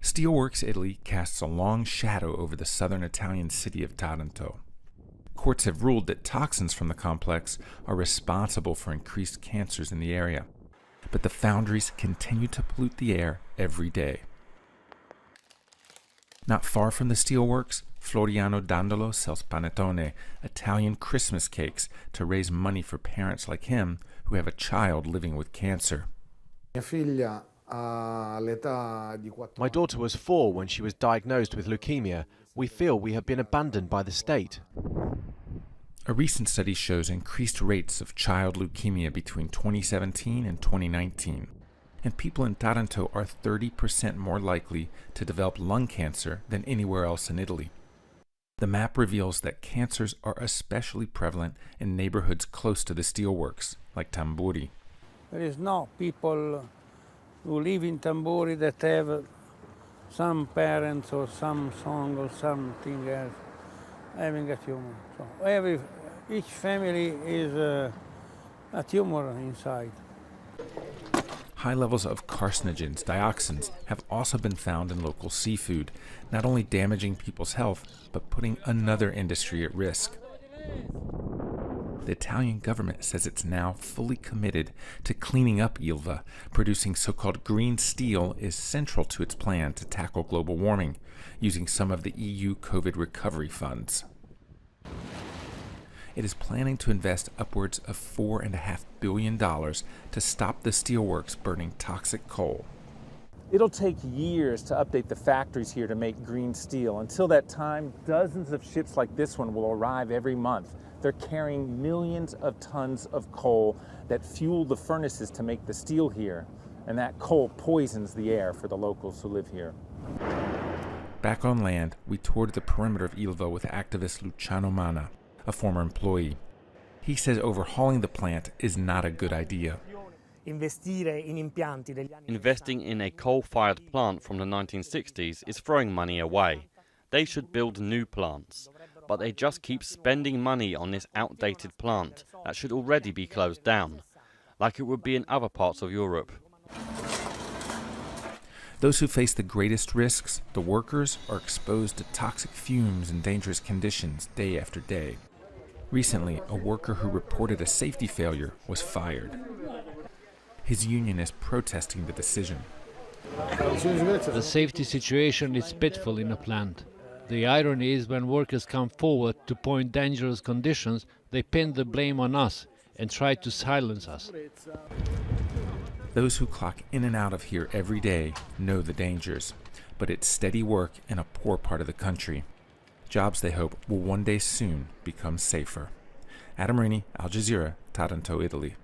Steelworks Italy casts a long shadow over the southern Italian city of Taranto. Courts have ruled that toxins from the complex are responsible for increased cancers in the area, but the foundries continue to pollute the air every day. Not far from the steelworks, Floriano Dandolo sells panettone, Italian Christmas cakes, to raise money for parents like him who have a child living with cancer. My daughter was 4 when she was diagnosed with leukemia. We feel we have been abandoned by the state. A recent study shows increased rates of child leukemia between 2017 and 2019, and people in Taranto are 30% more likely to develop lung cancer than anywhere else in Italy. The map reveals that cancers are especially prevalent in neighborhoods close to the steelworks, like Tamburi. There is no people who live in Tamburi that have some parents or some son or something else having a tumor. So each family is a tumor inside. High levels of carcinogens, dioxins, have also been found in local seafood, not only damaging people's health, but putting another industry at risk. The Italian government says it's now fully committed to cleaning up Ilva. Producing so-called green steel is central to its plan to tackle global warming, using some of the EU COVID recovery funds. It is planning to invest upwards of $4.5 billion to stop the steelworks burning toxic coal. It'll take years to update the factories here to make green steel. Until that time, dozens of ships like this one will arrive every month. They're carrying millions of tons of coal that fuel the furnaces to make the steel here, and that coal poisons the air for the locals who live here. Back on land, we toured the perimeter of Ilva with activist Luciano Manna, a former employee. He says overhauling the plant is not a good idea. Investing in a coal-fired plant from the 1960s is throwing money away. They should build new plants, but they just keep spending money on this outdated plant that should already be closed down, like it would be in other parts of Europe. Those who face the greatest risks, the workers, are exposed to toxic fumes and dangerous conditions day after day. Recently, a worker who reported a safety failure was fired. His union is protesting the decision. The safety situation is pitiful in a plant. The irony is when workers come forward to point dangerous conditions, they pin the blame on us and try to silence us. Those who clock in and out of here every day know the dangers, but it's steady work in a poor part of the country. Jobs they hope will one day soon become safer. Raney, Jazeera, Taranto, Italy.